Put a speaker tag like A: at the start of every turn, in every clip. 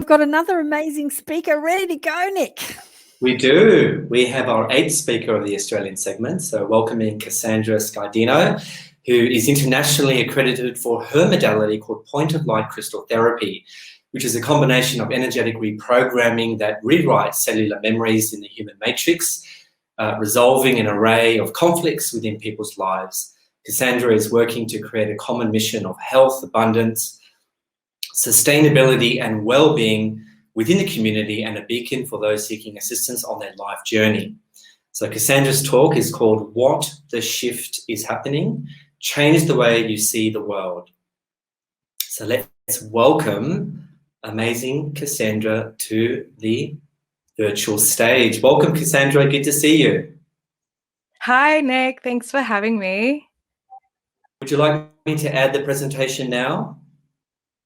A: we've got another amazing speaker ready to go, Nick.
B: We do. We have our 8th speaker of the Australian segment. So welcoming Kassandra Scardino, who is internationally accredited for her modality called point of light crystal therapy, which is a combination of energetic reprogramming that rewrites cellular memories in the human matrix, resolving an array of conflicts within people's lives. Kassandra is working to create a common mission of health, abundance, sustainability and well-being within the community, and a beacon for those seeking assistance on their life journey. So Kassandra's talk is called What the Shift is Happening, Change the Way You See the World. So let's welcome amazing Kassandra to the virtual stage. Welcome, Kassandra, good to see you.
C: Hi, Nick, thanks for having me.
B: Would you like me to add the presentation now?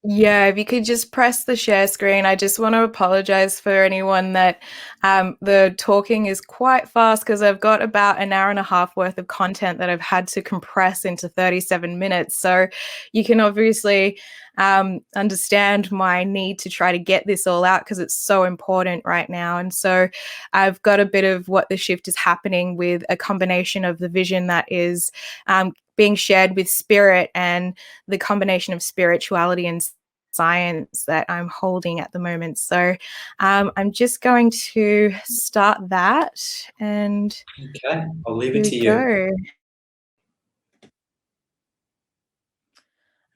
C: Yeah, if you could just press the share screen. I just want to apologize for anyone that the talking is quite fast because I've got about an hour and a half worth of content that I've had to compress into 37 minutes. So you can obviously understand my need to try to get this all out because it's so important right now. And so I've got a bit of what the shift is happening with a combination of the vision that is being shared with spirit and the combination of spirituality and science that I'm holding at the moment. So I'm just going to start that, and
B: okay, I'll leave it to you.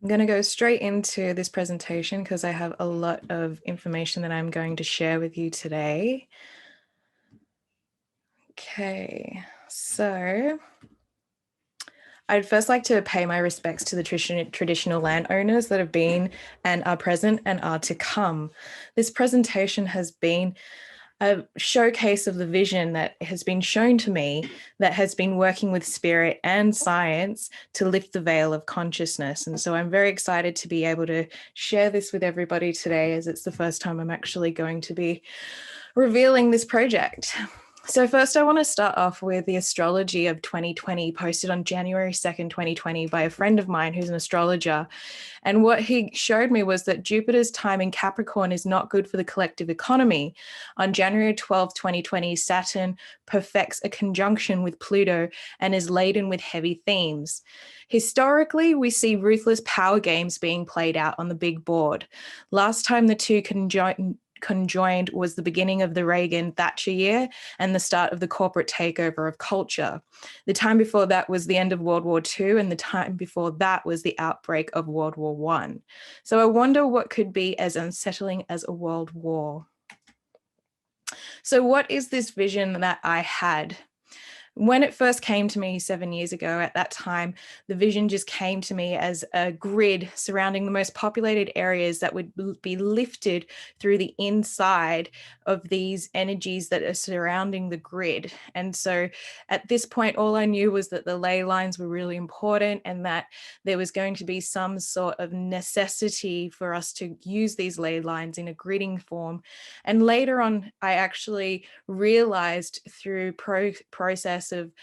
C: I'm going to go straight into this presentation because I have a lot of information that I'm going to share with you today. Okay, so I'd first like to pay my respects to the traditional landowners that have been and are present and are to come. This presentation has been a showcase of the vision that has been shown to me that has been working with spirit and science to lift the veil of consciousness. And so I'm very excited to be able to share this with everybody today, as it's the first time I'm actually going to be revealing this project. So first, I want to start off with the Astrology of 2020 posted on January 2nd, 2020 by a friend of mine who's an astrologer. And what he showed me was that Jupiter's time in Capricorn is not good for the collective economy. On January 12th, 2020, Saturn perfects a conjunction with Pluto and is laden with heavy themes. Historically, we see ruthless power games being played out on the big board. Last time the two conjoined was the beginning of the Reagan-Thatcher year and the start of the corporate takeover of culture. The time before that was the end of World War II, and the time before that was the outbreak of World War I. So I wonder what could be as unsettling as a world war. So what is this vision that I had? When it first came to me 7 years ago, at that time, the vision just came to me as a grid surrounding the most populated areas that would be lifted through the inside of these energies that are surrounding the grid. And so at this point, all I knew was that the ley lines were really important and that there was going to be some sort of necessity for us to use these ley lines in a gridding form. And later on, I actually realized through process of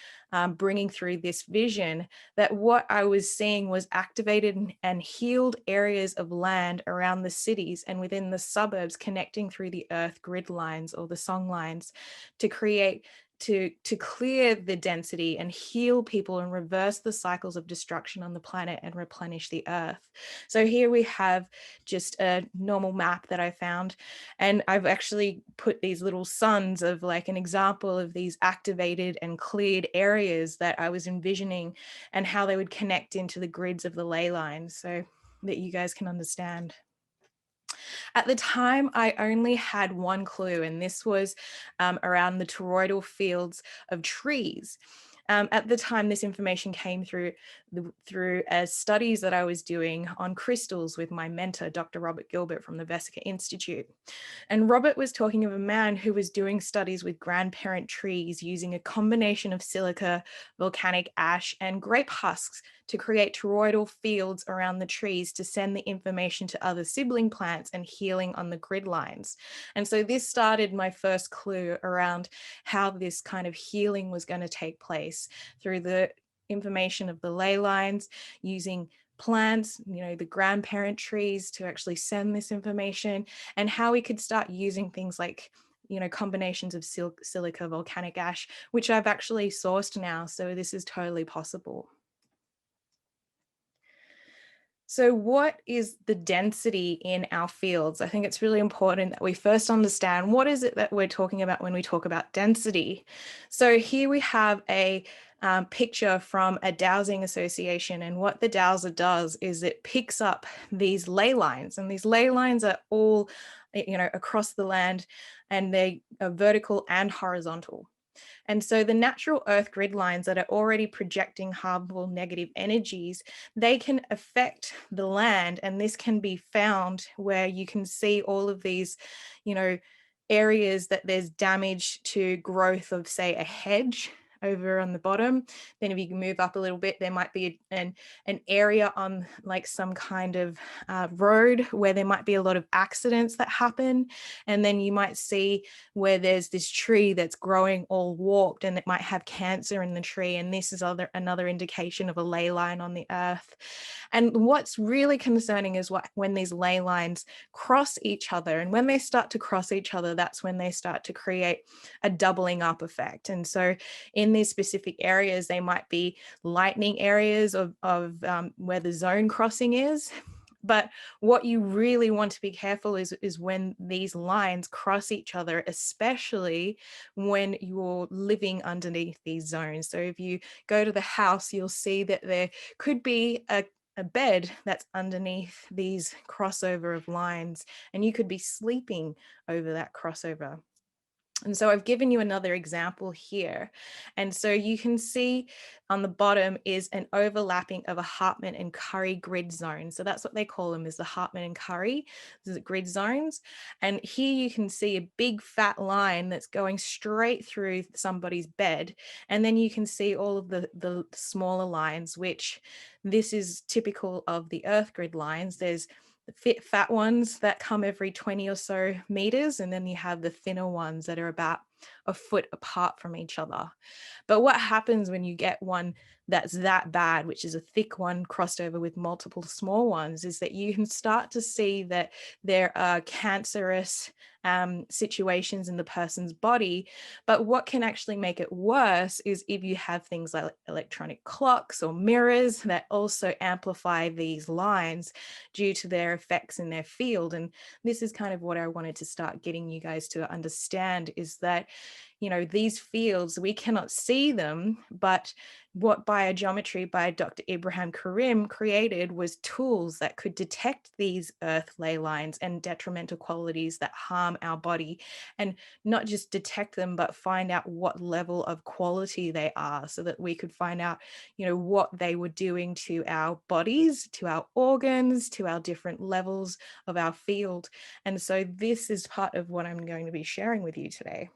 C: bringing through this vision that what I was seeing was activated and healed areas of land around the cities and within the suburbs, connecting through the earth grid lines or the song lines to create to clear the density and heal people and reverse the cycles of destruction on the planet and replenish the earth. So here we have just a normal map that I found, and I've actually put these little suns of like an example of these activated and cleared areas that I was envisioning and how they would connect into the grids of the ley lines so that you guys can understand. At the time, I only had one clue, and this was around the toroidal fields of trees. At the time, this information came through as studies that I was doing on crystals with my mentor, Dr. Robert Gilbert from the Vesica Institute. And Robert was talking of a man who was doing studies with grandparent trees using a combination of silica, volcanic ash, and grape husks to create toroidal fields around the trees to send the information to other sibling plants and healing on the grid lines. And so this started my first clue around how this kind of healing was going to take place through the information of the ley lines, using plants, the grandparent trees to actually send this information, and how we could start using things like combinations of silica, volcanic ash, which I've actually sourced now. So this is totally possible. So what is the density in our fields? I think it's really important that we first understand what is it that we're talking about when we talk about density. So here we have a picture from a dowsing association, and what the dowser does is it picks up these ley lines, and these ley lines are all across the land, and they are vertical and horizontal. And so the natural earth grid lines that are already projecting harmful negative energies, they can affect the land. And this can be found where you can see all of these, areas that there's damage to growth of, say, a hedge over on the bottom. Then if you can move up a little bit, there might be an area on like some kind of road where there might be a lot of accidents that happen. And then you might see where there's this tree that's growing all warped, and it might have cancer in the tree. And this is another indication of a ley line on the earth. And what's really concerning is when these ley lines cross each other. And when they start to cross each other, that's when they start to create a doubling up effect. And so in these specific areas, they might be lightning areas of where the zone crossing is. But what you really want to be careful is when these lines cross each other, especially when you're living underneath these zones. So if you go to the house, you'll see that there could be a bed that's underneath these crossover of lines, and you could be sleeping over that crossover. And so I've given you another example here. And so you can see on the bottom is an overlapping of a Hartman and Curry grid zone. So that's what they call them, is the Hartman and Curry grid zones. And here you can see a big fat line that's going straight through somebody's bed. And then you can see all of the smaller lines, which this is typical of the earth grid lines. There's the fat ones that come every 20 or so meters, and then you have the thinner ones that are about a foot apart from each other. But what happens when you get one that's that bad, which is a thick one crossed over with multiple small ones, is that you can start to see that there are cancerous situations in the person's body. But what can actually make it worse is if you have things like electronic clocks or mirrors that also amplify these lines due to their effects in their field. And this is kind of what I wanted to start getting you guys to understand, is that these fields, we cannot see them, but what biogeometry by Dr. Ibrahim Karim created was tools that could detect these earth ley lines and detrimental qualities that harm our body, and not just detect them, but find out what level of quality they are, so that we could find out, what they were doing to our bodies, to our organs, to our different levels of our field. And so this is part of what I'm going to be sharing with you today.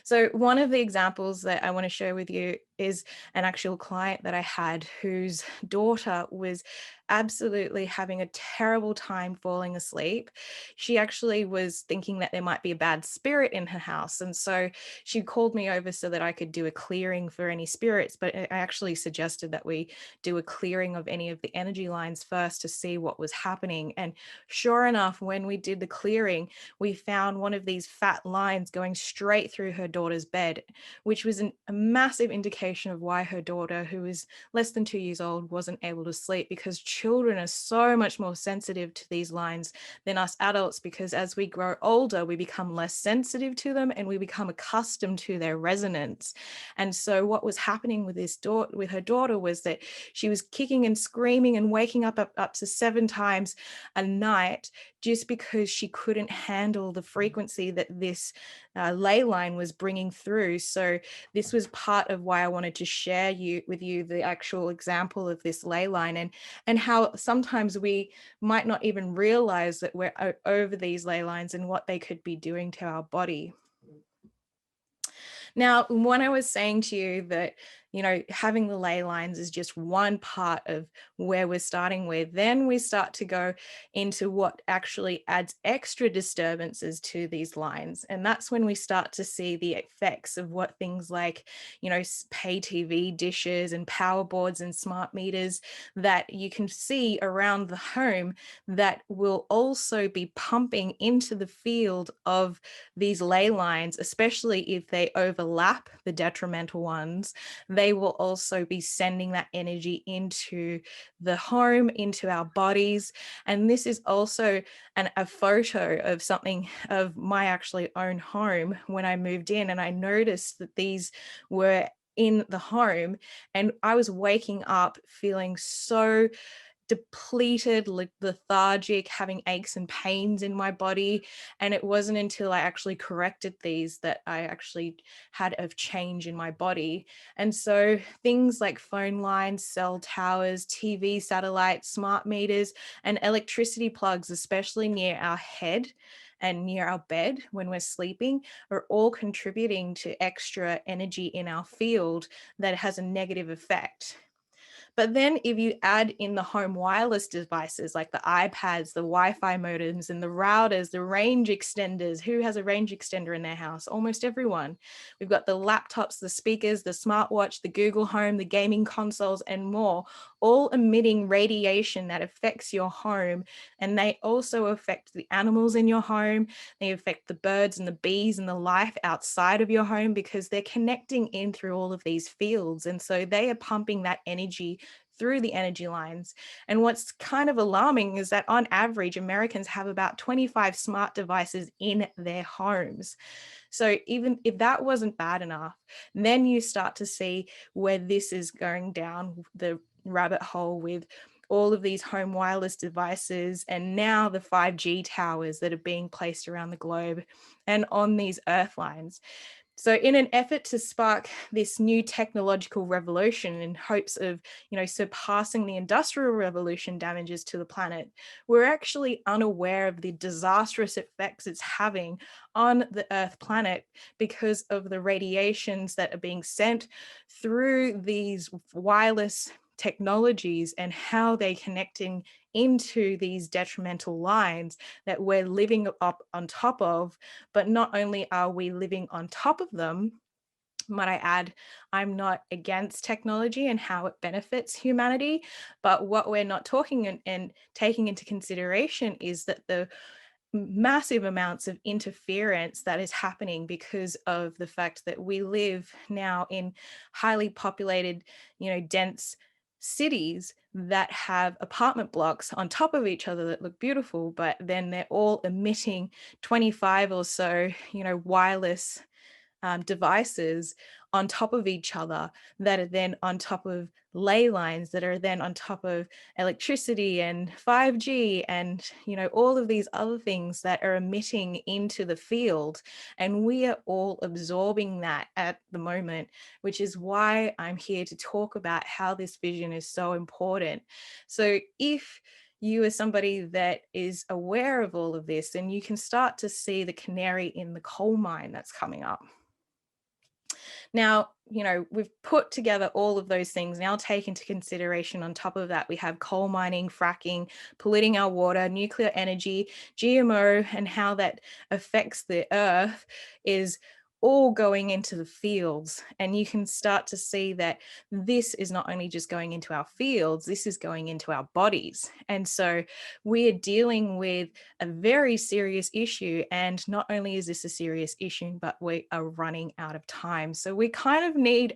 C: So one of the examples that I want to share with you is an actual client that I had whose daughter was absolutely having a terrible time falling asleep. She actually was thinking that there might be a bad spirit in her house. And so she called me over so that I could do a clearing for any spirits. But I actually suggested that we do a clearing of any of the energy lines first to see what was happening. And sure enough, when we did the clearing, we found one of these fat lines going straight through her daughter's bed, which was a massive indication of why her daughter, who is less than 2 years old, wasn't able to sleep, because children are so much more sensitive to these lines than us adults, because as we grow older, we become less sensitive to them and we become accustomed to their resonance. And so what was happening with her daughter was that she was kicking and screaming and waking up to 7 times a night, just because she couldn't handle the frequency that this ley line was bringing through. So this was part of why I wanted to share with you the actual example of this ley line, and how sometimes we might not even realize that we're over these ley lines and what they could be doing to our body. Now, when I was saying to you that you know, having the ley lines is just one part of where we're starting with. Then we start to go into what actually adds extra disturbances to these lines. And that's when we start to see the effects of what things like, you know, pay TV dishes and power boards and smart meters that you can see around the home that will also be pumping into the field of these ley lines, especially if they overlap the detrimental ones. They will also be sending that energy into the home, into our bodies. And this is also a photo of something of my actually own home when I moved in, and I noticed that these were in the home, and I was waking up feeling so depleted, lethargic, having aches and pains in my body. And it wasn't until I actually corrected these that I actually had a change in my body. And so things like phone lines, cell towers, TV satellites, smart meters, and electricity plugs, especially near our head and near our bed when we're sleeping, are all contributing to extra energy in our field that has a negative effect. But then if you add in the home wireless devices like the iPads, the Wi-Fi modems, and the routers, the range extenders, who has a range extender in their house? Almost everyone. We've got the laptops, the speakers, the smartwatch, the Google Home, the gaming consoles, and more, all emitting radiation that affects your home. And they also affect the animals in your home. They affect the birds and the bees and the life outside of your home, because they're connecting in through all of these fields. And so they are pumping that energy through the energy lines. And what's kind of alarming is that on average, Americans have about 25 smart devices in their homes. So even if that wasn't bad enough, then you start to see where this is going down the rabbit hole with all of these home wireless devices, and now the 5G towers that are being placed around the globe and on these earth lines. So in an effort to spark this new technological revolution in hopes of, you know, surpassing the industrial revolution damages to the planet, we're actually unaware of the disastrous effects it's having on the Earth planet because of the radiations that are being sent through these wireless technologies and how they're connecting into these detrimental lines that we're living up on top of. But not only are we living on top of them, might I add, I'm not against technology and how it benefits humanity, but what we're not talking and taking into consideration is that the massive amounts of interference that is happening because of the fact that we live now in highly populated, you know, dense cities that have apartment blocks on top of each other that look beautiful, but then they're all emitting 25 or so, you know, wireless devices on top of each other that are then on top of ley lines that are then on top of electricity and 5G and, you know, all of these other things that are emitting into the field. And we are all absorbing that at the moment, which is why I'm here to talk about how this vision is so important. So if you are somebody that is aware of all of this, then you can start to see the canary in the coal mine that's coming up. Now, you know, we've put together all of those things. Now take into consideration on top of that, we have coal mining, fracking, polluting our water, nuclear energy, GMO, and how that affects the earth is all going into the fields. And you can start to see that this is not only just going into our fields, this is going into our bodies. And so we're dealing with a very serious issue. And not only is this a serious issue, but we are running out of time. So we kind of need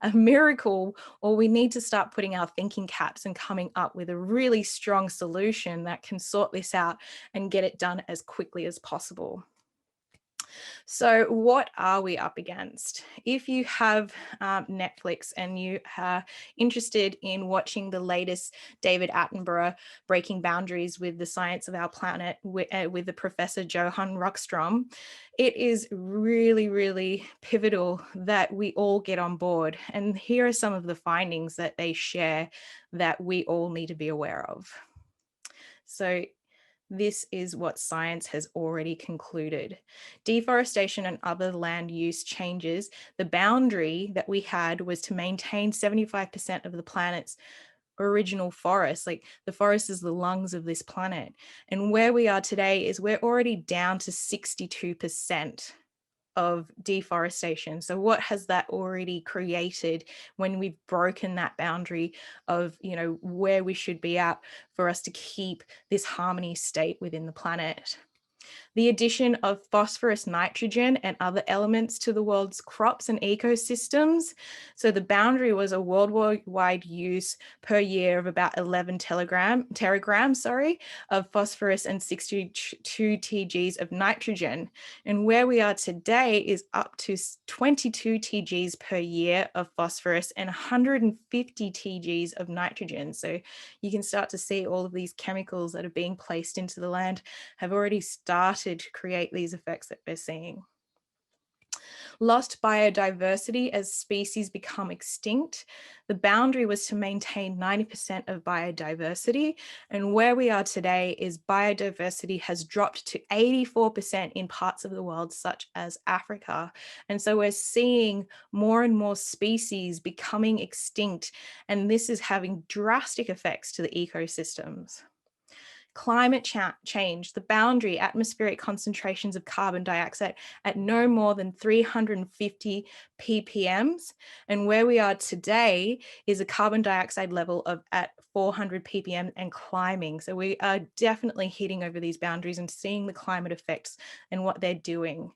C: a miracle, or we need to start putting our thinking caps and coming up with a really strong solution that can sort this out and get it done as quickly as possible. So what are we up against? If you have Netflix and you are interested in watching the latest David Attenborough Breaking Boundaries with the Science of Our Planet with the Professor Johan Rockstrom, it is really, really pivotal that we all get on board. And here are some of the findings that they share that we all need to be aware of. So this is what science has already concluded. Deforestation and other land use changes. The boundary that we had was to maintain 75% of the planet's original forest. Like, the forest is the lungs of this planet. And where we are today is we're already down to 62% of deforestation. So what has that already created when we've broken that boundary of, you know, where we should be at for us to keep this harmony state within the planet? The addition of phosphorus, nitrogen, and other elements to the world's crops and ecosystems. So the boundary was a worldwide use per year of about 11 teragrams of phosphorus and 62 TGs of nitrogen. And where we are today is up to 22 TGs per year of phosphorus and 150 TGs of nitrogen. So you can start to see all of these chemicals that are being placed into the land have already started to create these effects that we're seeing. Lost biodiversity as species become extinct. The boundary was to maintain 90% of biodiversity. And where we are today is biodiversity has dropped to 84% in parts of the world, such as Africa. And so we're seeing more and more species becoming extinct. And this is having drastic effects to the ecosystems. Climate change, the boundary atmospheric concentrations of carbon dioxide at no more than 350 ppms. And where we are today is a carbon dioxide level of at 400 ppm and climbing. So we are definitely hitting over these boundaries and seeing the climate effects and what they're doing.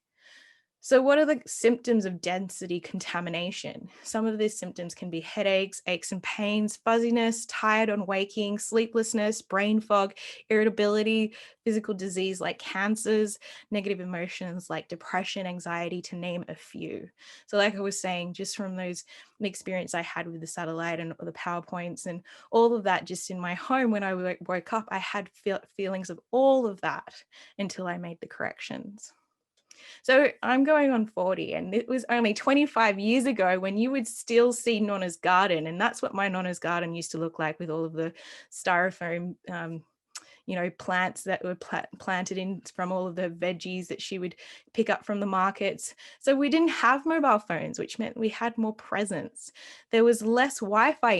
C: So what are the symptoms of density contamination? Some of these symptoms can be headaches, aches and pains, fuzziness, tired on waking, sleeplessness, brain fog, irritability, physical disease like cancers, negative emotions like depression, anxiety, to name a few. So like I was saying, just from the experience I had with the satellite and the PowerPoints and all of that, just in my home when I woke up, I had feelings of all of that until I made the corrections. So I'm going on 40, and it was only 25 years ago when you would still see Nonna's garden. And that's what my Nonna's garden used to look like, with all of the styrofoam, plants that were planted in from all of the veggies that she would pick up from the markets. So we didn't have mobile phones, which meant we had more presence. There was less Wi-Fi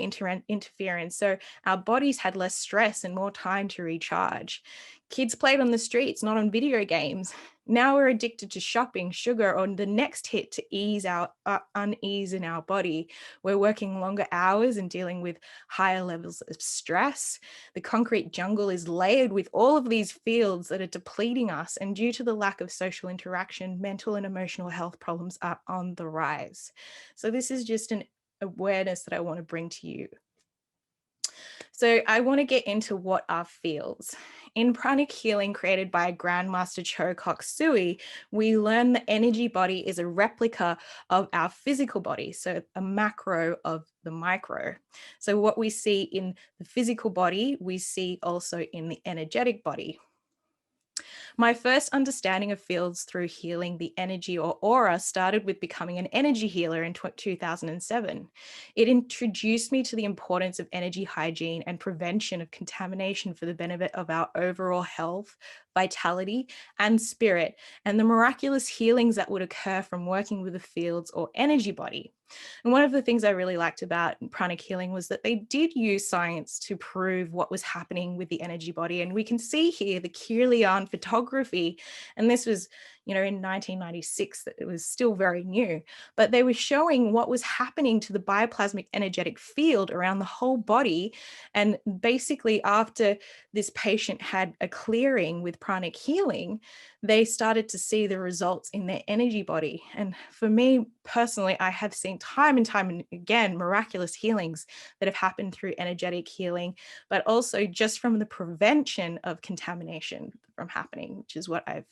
C: interference, so our bodies had less stress and more time to recharge. Kids played on the streets, not on video games. Now we're addicted to shopping, sugar, or the next hit to ease our unease in our body. We're working longer hours and dealing with higher levels of stress. The concrete jungle is layered with all of these fields that are depleting us, and due to the lack of social interaction, mental and emotional health problems are on the rise. So this is just an awareness that I want to bring to you. So I want to get into what are fields. In pranic healing created by Grandmaster Chokoku Sui, we learn the energy body is a replica of our physical body, so a macro of the micro. So what we see in the physical body, we see also in the energetic body. My first understanding of fields through healing the energy or aura started with becoming an energy healer in 2007. It introduced me to the importance of energy hygiene and prevention of contamination for the benefit of our overall health, vitality, and spirit, and the miraculous healings that would occur from working with the fields or energy body. And one of the things I really liked about pranic healing was that they did use science to prove what was happening with the energy body. And we can see here the Kirlian photography, and this was, in 1996, that it was still very new, but they were showing what was happening to the bioplasmic energetic field around the whole body. And basically, after this patient had a clearing with pranic healing, they started to see the results in their energy body. And for me personally, I have seen time and time again miraculous healings that have happened through energetic healing, but also just from the prevention of contamination from happening, which is what I've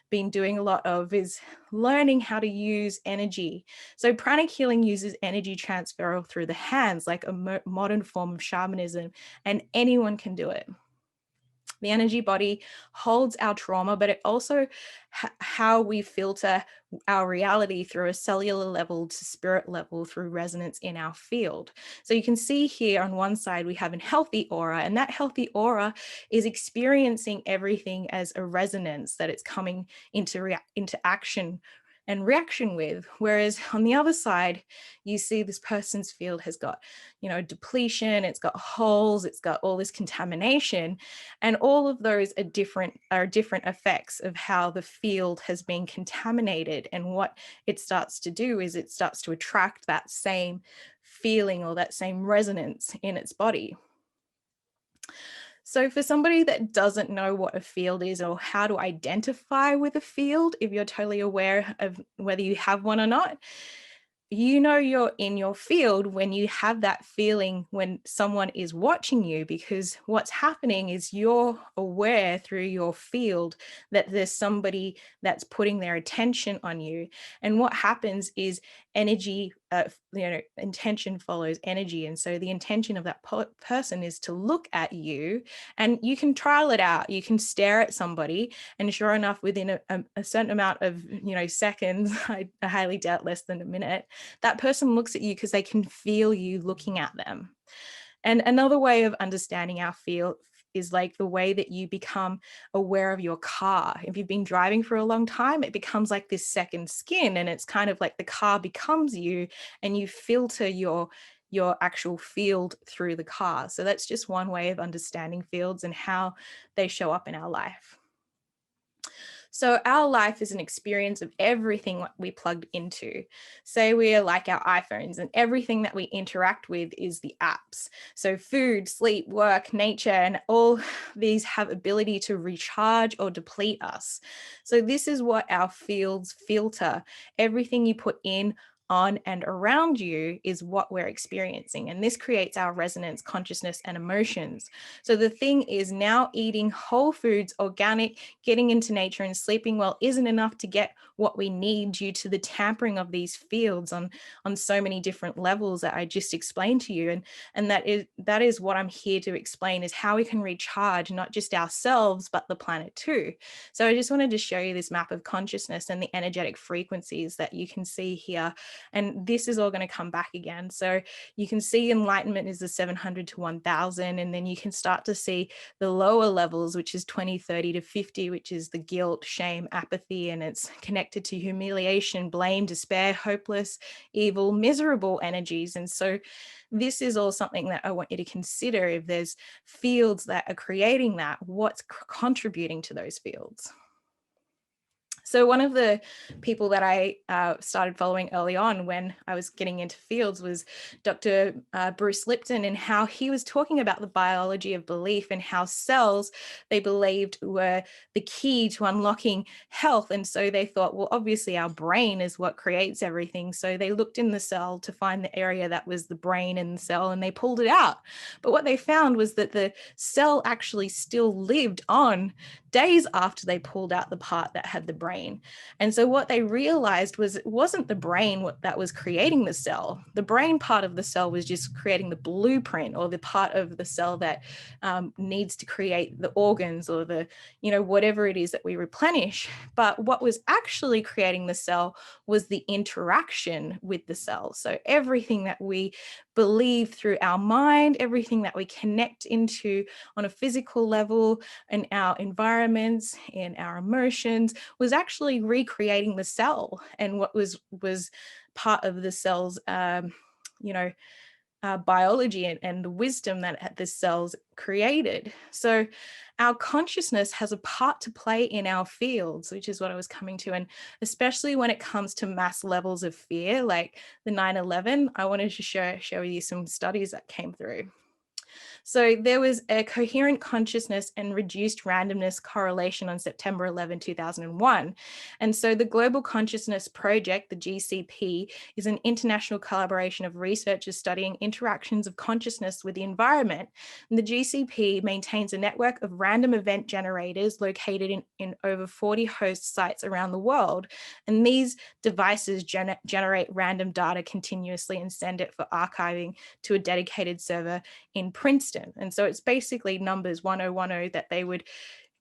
C: been doing a lot of, is learning how to use energy. So pranic healing uses energy transfer through the hands, like a modern form of shamanism, and anyone can do it. The energy body holds our trauma, but it also how we filter our reality through a cellular level to spirit level through resonance in our field. So you can see here on one side, we have a healthy aura, and that healthy aura is experiencing everything as a resonance that it's coming into action and reaction with. Whereas on the other side, you see this person's field has got, depletion, it's got holes, it's got all this contamination, and all of those are different effects of how the field has been contaminated. And what it starts to do is it starts to attract that same feeling or that same resonance in its body. So for somebody that doesn't know what a field is or how to identify with a field, if you're totally aware of whether you have one or not, you're in your field when you have that feeling when someone is watching you, because what's happening is you're aware through your field that there's somebody that's putting their attention on you. And what happens is energy, intention follows energy. And so the intention of that person is to look at you, and you can trial it out. You can stare at somebody, and sure enough, within a certain amount of, seconds, I highly doubt less than a minute, that person looks at you because they can feel you looking at them. And another way of understanding our field is like the way that you become aware of your car. If you've been driving for a long time, it becomes like this second skin, and it's kind of like the car becomes you, and you filter your actual field through the car. So that's just one way of understanding fields and how they show up in our life. So our life is an experience of everything we plugged into. Say we are like our iPhones, and everything that we interact with is the apps. So food, sleep, work, nature, and all these have ability to recharge or deplete us. So this is what our fields filter. Everything you put in, on, and around you is what we're experiencing. And this creates our resonance, consciousness, and emotions. So the thing is, now eating whole foods, organic, getting into nature, and sleeping well isn't enough to get what we need due to the tampering of these fields on so many different levels that I just explained to you. And that is what I'm here to explain, is how we can recharge not just ourselves, but the planet too. So I just wanted to show you this map of consciousness and the energetic frequencies that you can see here. And this is all going to come back again. So you can see enlightenment is the 700 to 1000. And then you can start to see the lower levels, which is 20, 30 to 50, which is the guilt, shame, apathy. And it's connected to humiliation, blame, despair, hopeless, evil, miserable energies. And so this is all something that I want you to consider. If there's fields that are creating that, what's contributing to those fields? So one of the people that I started following early on when I was getting into fields was Dr. Bruce Lipton, and how he was talking about the biology of belief and how cells they believed were the key to unlocking health. And so they thought, well, obviously our brain is what creates everything. So they looked in the cell to find the area that was the brain in the cell, and they pulled it out. But what they found was that the cell actually still lived on days after they pulled out the part that had the brain. And so what they realized was it wasn't the brain that was creating the cell. The brain part of the cell was just creating the blueprint, or the part of the cell that needs to create the organs or the, whatever it is that we replenish. But what was actually creating the cell was the interaction with the cell. So everything that we believe through our mind, everything that we connect into on a physical level, in our environments, in our emotions, was actually recreating the cell. And what was part of the cell's biology and the wisdom that the cells created. So our consciousness has a part to play in our fields, which is what I was coming to. And especially when it comes to mass levels of fear, like the 9/11, I wanted to show you some studies that came through. So there was a coherent consciousness and reduced randomness correlation on September 11, 2001. And so the Global Consciousness Project, the GCP, is an international collaboration of researchers studying interactions of consciousness with the environment. And the GCP maintains a network of random event generators located in over 40 host sites around the world. And these devices generate random data continuously and send it for archiving to a dedicated server in Princeton. constant. And so it's basically numbers 1010 that they would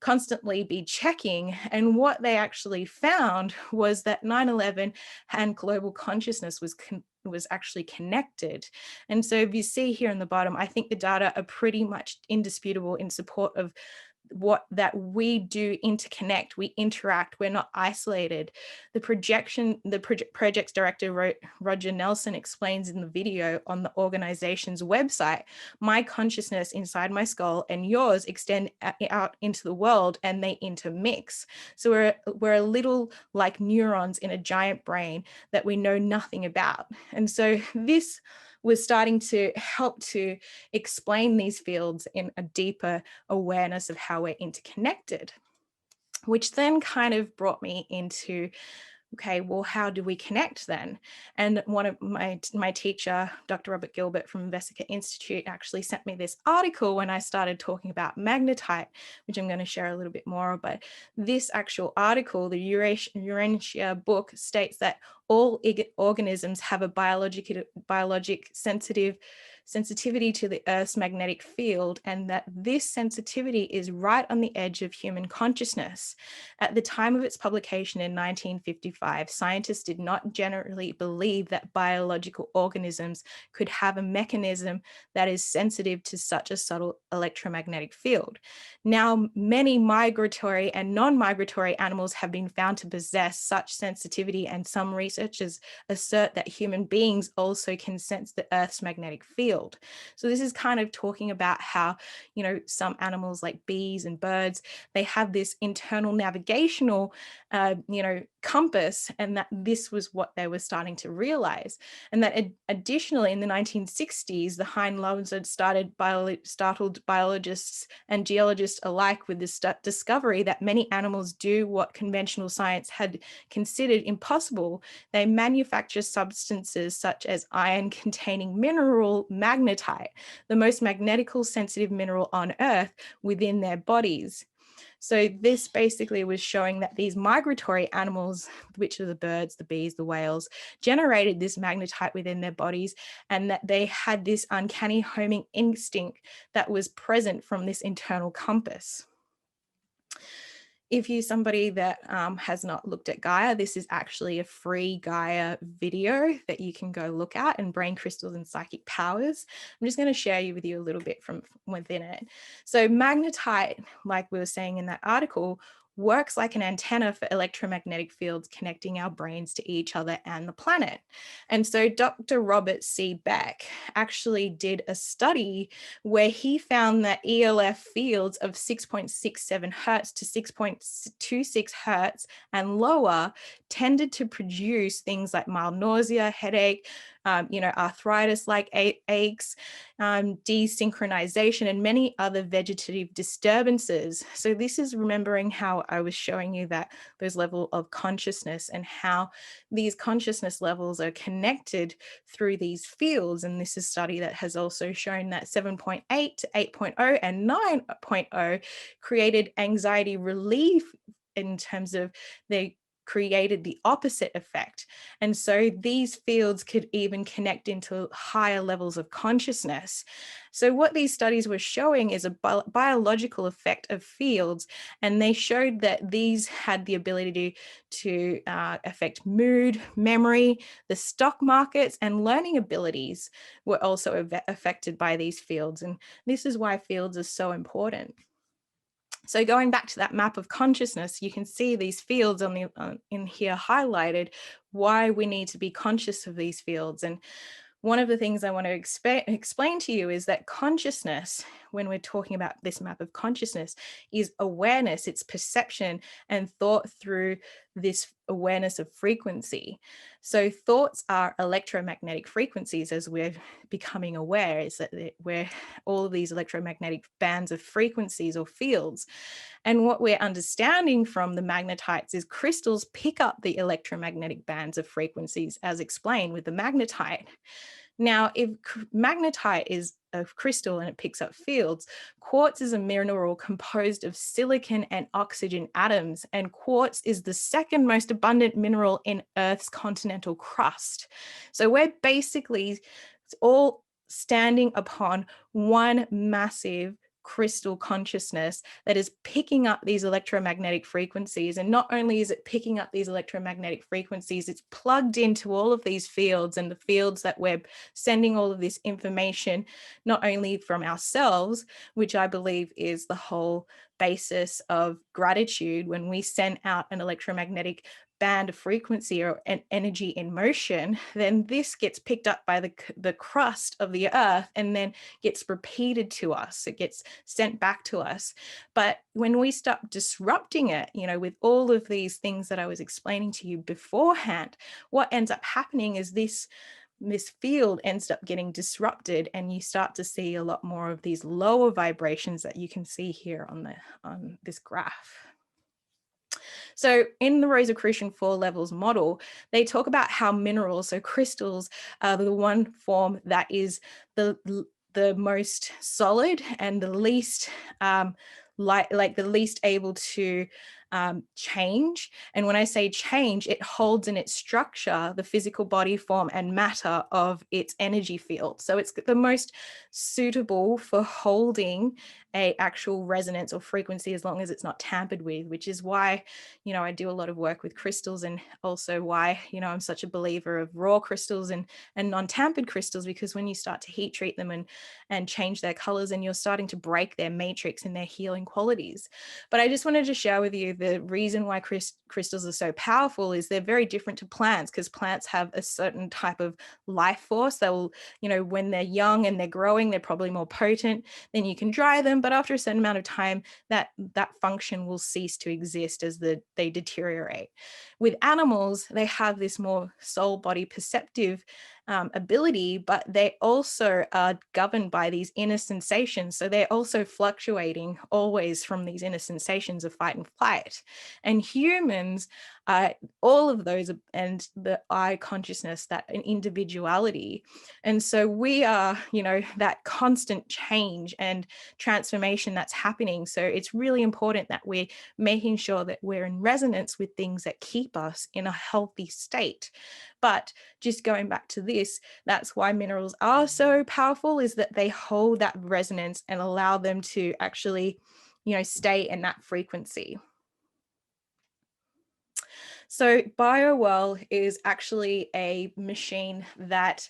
C: constantly be checking. And what they actually found was that 9/11 and global consciousness was actually connected. And so if you see here in the bottom, I think the data are pretty much indisputable in support of that we do interconnect, we interact, we're not isolated. The project's director, Roger Nelson, explains in the video on the organization's website, my consciousness inside my skull and yours extend out into the world and they intermix. So we're a little like neurons in a giant brain that we know nothing about. And so this was starting to help to explain these fields in a deeper awareness of how we're interconnected, which then kind of brought me into, okay, well, how do we connect then? And one of my teacher, Dr. Robert Gilbert from Vesica Institute, actually sent me this article when I started talking about magnetite, which I'm going to share a little bit more. But this actual article, the Urantia book, states that all organisms have a biologic sensitivity to the Earth's magnetic field, and that this sensitivity is right on the edge of human consciousness. At the time of its publication in 1955, scientists did not generally believe that biological organisms could have a mechanism that is sensitive to such a subtle electromagnetic field. Now, many migratory and non-migratory animals have been found to possess such sensitivity, and some researchers assert that human beings also can sense the Earth's magnetic field. So this is kind of talking about how, some animals like bees and birds, they have this internal navigational, compass, and that this was what they were starting to realize. And that additionally, in the 1960s, the Hein Lobenzod startled biologists and geologists alike with this discovery that many animals do what conventional science had considered impossible. They manufacture substances such as iron-containing mineral magnetite, the most magnetically sensitive mineral on Earth, within their bodies. So this basically was showing that these migratory animals, which are the birds, the bees, the whales, generated this magnetite within their bodies, and that they had this uncanny homing instinct that was present from this internal compass. If you're somebody that has not looked at Gaia, this is actually a free Gaia video that you can go look at, and brain crystals and psychic powers. I'm just going to share with you a little bit from within it. So magnetite, like we were saying in that article, works like an antenna for electromagnetic fields connecting our brains to each other and the planet. And so Dr. Robert C. Beck actually did a study where he found that ELF fields of 6.67 hertz to 6.26 hertz and lower tended to produce things like mild nausea, headache, arthritis-like aches, desynchronization, and many other vegetative disturbances. So this is remembering how I was showing you that those levels of consciousness and how these consciousness levels are connected through these fields. And this is a study that has also shown that 7.8 to 8.0 and 9.0 created anxiety relief in terms of they created the opposite effect. And so these fields could even connect into higher levels of consciousness. So what these studies were showing is a biological effect of fields, and they showed that these had the ability to affect mood, memory, the stock markets, and learning abilities were also affected by these fields. And this is why fields are so important. So going back to that map of consciousness, you can see these fields in here highlighted, why we need to be conscious of these fields. And one of the things I want to explain to you is that consciousness, when we're talking about this map of consciousness, is awareness, it's perception and thought through this awareness of frequency. So thoughts are electromagnetic frequencies, as we're becoming aware, is that we're all of these electromagnetic bands of frequencies or fields. And what we're understanding from the magnetites is crystals pick up the electromagnetic bands of frequencies, as explained with the magnetite. Now, if magnetite is a crystal and it picks up fields, quartz is a mineral composed of silicon and oxygen atoms, and quartz is the second most abundant mineral in Earth's continental crust. So we're basically all standing upon one massive crystal consciousness that is picking up these electromagnetic frequencies. And not only is it picking up these electromagnetic frequencies, it's plugged into all of these fields, and the fields that we're sending all of this information, not only from ourselves, which I believe is the whole basis of gratitude. When we send out an electromagnetic band of frequency or an energy in motion, then this gets picked up by the crust of the earth and then gets repeated to us. It gets sent back to us. But when we stop disrupting it, you know, with all of these things that I was explaining to you beforehand, what ends up happening is this field ends up getting disrupted, and you start to see a lot more of these lower vibrations that you can see here on this graph. So in the Rosicrucian 4 levels model, they talk about how minerals, so crystals, are the one form that is the most solid and the least like the least able to change. And when I say change, it holds in its structure the physical body form and matter of its energy field. So it's the most suitable for holding a actual resonance or frequency as long as it's not tampered with, which is why, you know, I do a lot of work with crystals, and also why, you know, I'm such a believer of raw crystals and non-tampered crystals, because when you start to heat treat them and change their colors, and you're starting to break their matrix and their healing qualities. But I just wanted to share with you the reason why crystals are so powerful is they're very different to plants, because plants have a certain type of life force. They will, you know, when they're young and they're growing, they're probably more potent. Then you can dry them, but after a certain amount of time, that function will cease to exist as they deteriorate. With animals, they have this more soul body perceptive ability, but they also are governed by these inner sensations. So they're also fluctuating always from these inner sensations of fight and flight. And humans, all of those, and the I consciousness, that an individuality. And so we are, you know, that constant change and transformation that's happening. So it's really important that we're making sure that we're in resonance with things that keep us in a healthy state. But just going back to this, that's why minerals are so powerful, is that they hold that resonance and allow them to actually, you know, stay in that frequency. So BioWell is actually a machine that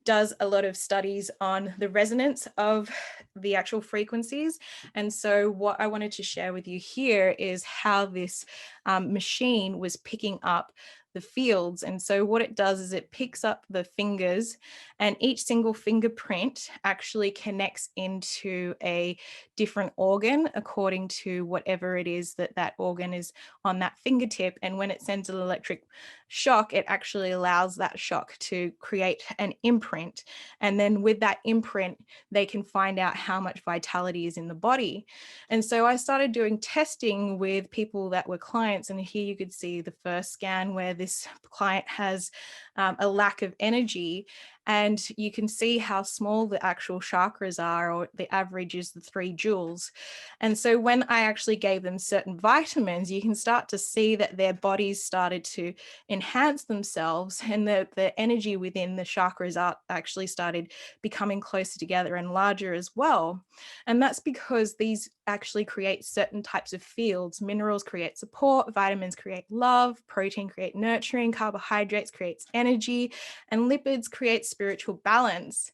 C: does a lot of studies on the resonance of the actual frequencies. And so what I wanted to share with you here is how this machine was picking up the fields. And so what it does is it picks up the fingers, and each single fingerprint actually connects into a different organ according to whatever it is that organ is on that fingertip. And when it sends an electric shock, it actually allows that shock to create an imprint. And then with that imprint, they can find out how much vitality is in the body. And so I started doing testing with people that were clients. And here you could see the first scan where this client has a lack of energy. And you can see how small the actual chakras are, or the average is the 3 joules. And so when I actually gave them certain vitamins, you can start to see that their bodies started to enhance themselves, and the energy within the chakras actually started becoming closer together and larger as well. And that's because these actually create certain types of fields. Minerals create support, vitamins create love, protein create nurturing, carbohydrates creates energy, and lipids create spiritual balance.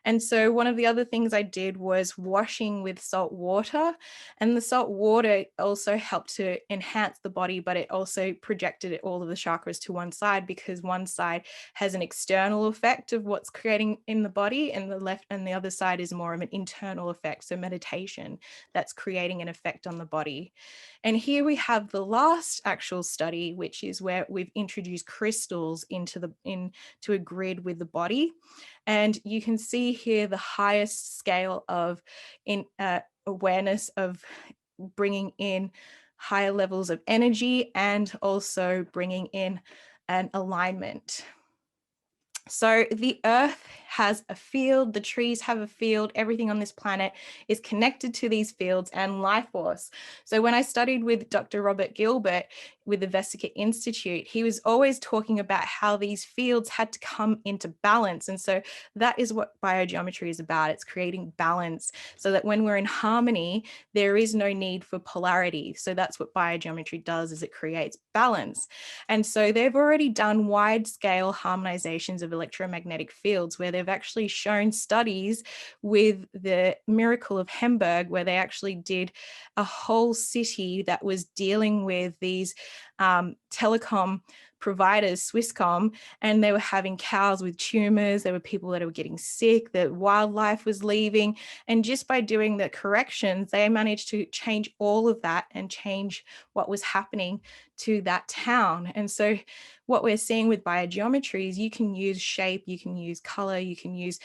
C: And so one of the other things I did was washing with salt water, and the salt water also helped to enhance the body, but it also projected all of the chakras to one side, because one side has an external effect of what's creating in the body, and the left and the other side is more of an internal effect. So meditation, that's creating an effect on the body. And here we have the last actual study, which is where we've introduced crystals into a grid with the body. And you can see here the highest scale of awareness of bringing in higher levels of energy, and also bringing in an alignment. So the earth has a field, the trees have a field, everything on this planet is connected to these fields and life force. So when I studied with Dr. Robert Gilbert, with the Vesica Institute, he was always talking about how these fields had to come into balance. And so that is what biogeometry is about. It's creating balance so that when we're in harmony, there is no need for polarity. So that's what biogeometry does, is it creates balance. And so they've already done wide scale harmonizations of electromagnetic fields, where they've actually shown studies with the Miracle of Hamburg, where they actually did a whole city that was dealing with these telecom providers, Swisscom, and they were having cows with tumors. There were people that were getting sick, the wildlife was leaving. And just by doing the corrections, they managed to change all of that and change what was happening to that town. And so what we're seeing with biogeometry is you can use shape, you can use color, you can use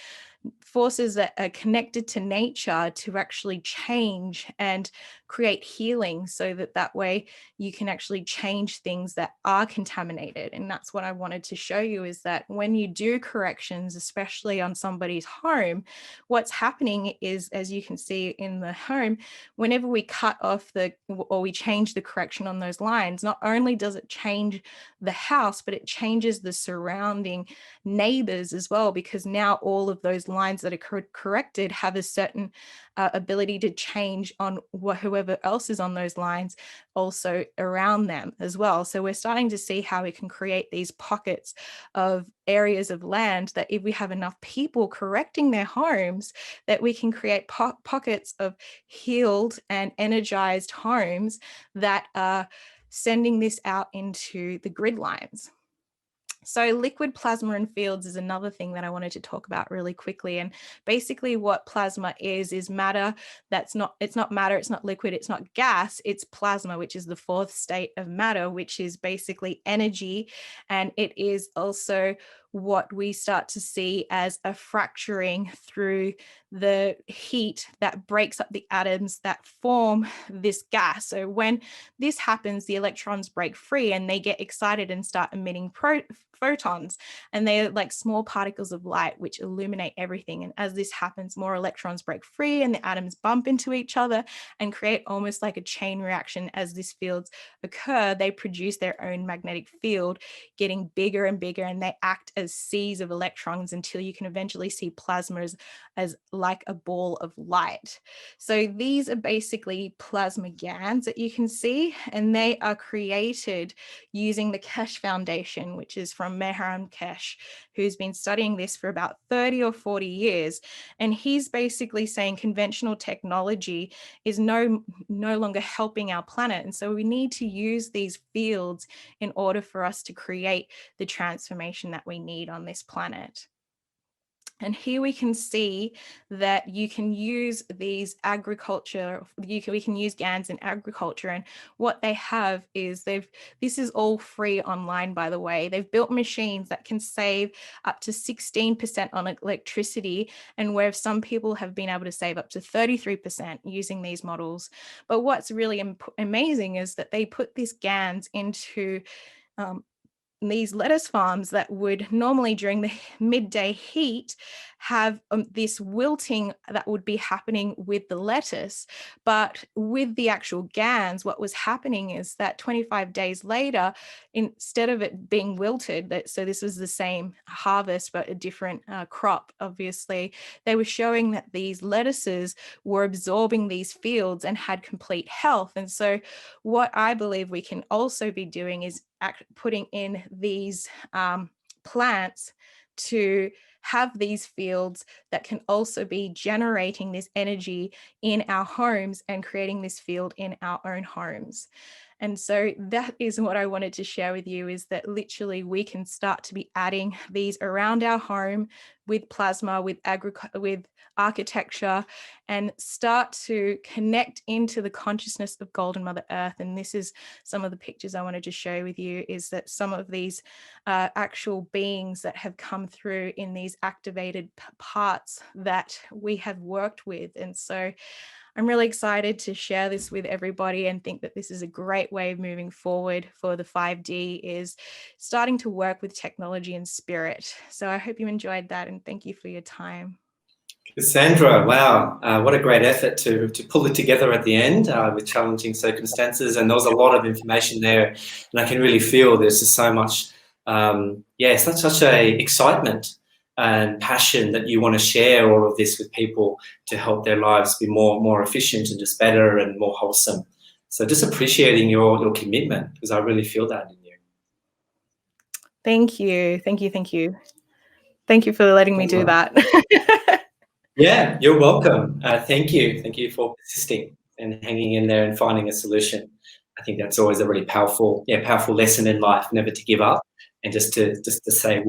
C: forces that are connected to nature to actually change and create healing, so that way you can actually change things that are contaminated. And that's what I wanted to show you, is that when you do corrections, especially on somebody's home, what's happening is, as you can see in the home, whenever we cut off or we change the correction on those lines, not only does it change the house, but it changes the surrounding neighbors as well, because now all of those lines that are corrected have a certain ability to change on whoever else is on those lines also around them as well. So we're starting to see how we can create these pockets of areas of land that, if we have enough people correcting their homes, that we can create pockets of healed and energized homes that are sending this out into the grid lines. So liquid plasma and fields is another thing that I wanted to talk about really quickly. And basically what plasma is matter. It's not matter, it's not liquid, it's not gas, it's plasma, which is the fourth state of matter, which is basically energy. And it is also what we start to see as a fracturing through the heat that breaks up the atoms that form this gas. So when this happens, the electrons break free and they get excited and start emitting photons, and they're like small particles of light which illuminate everything. And as this happens, more electrons break free and the atoms bump into each other and create almost like a chain reaction. As these fields occur, they produce their own magnetic field, getting bigger and bigger, and they act as seas of electrons until you can eventually see plasma as like a ball of light. So these are basically plasma GANs that you can see, and they are created using the Kesh Foundation, which is from Mehran Kesh, who's been studying this for about 30 or 40 years. And he's basically saying conventional technology is no longer helping our planet. And so we need to use these fields in order for us to create the transformation that we need on this planet. And here we can see that you can use these we can use GANs in agriculture. And what they have is this is all free online, by the way. They've built machines that can save up to 16% on electricity, and where some people have been able to save up to 33% using these models. But what's really amazing is that they put these GANs into these lettuce farms that would normally during the midday heat have this wilting that would be happening with the lettuce. But with the actual GANs, what was happening is that 25 days later, instead of it being wilted, so this was the same harvest but a different crop, obviously, they were showing that these lettuces were absorbing these fields and had complete health. And so what I believe we can also be doing is putting in these plants to have these fields that can also be generating this energy in our homes and creating this field in our own homes. And so that is what I wanted to share with you, is that literally we can start to be adding these around our home with plasma, with architecture, and start to connect into the consciousness of Golden Mother Earth. And this is some of the pictures I wanted to share with you, is that some of these actual beings that have come through in these activated parts that we have worked with. And so I'm really excited to share this with everybody and think that this is a great way of moving forward for the 5D, is starting to work with technology and spirit. So I hope you enjoyed that, and thank you for your time.
B: Cassandra, wow, what a great effort to pull it together at the end with challenging circumstances. And there was a lot of information there, and I can really feel there's just so much, it's such a excitement and passion that you want to share all of this with people to help their lives be more efficient and just better and more wholesome. So just appreciating your commitment, because I really feel that in you.
C: Thank you. Thank you. Thank you. Thank you for letting me do that.
B: Yeah, you're welcome. Thank you. Thank you for persisting and hanging in there and finding a solution. I think that's always a really powerful lesson in life, never to give up, and just to say,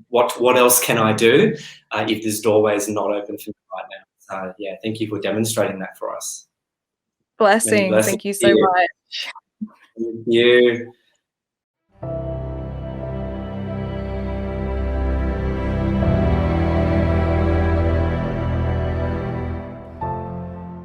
B: what else can I do if this doorway is not open for me right now? So thank you for demonstrating that for us.
C: Blessings. Thank you so much.
B: Thank you.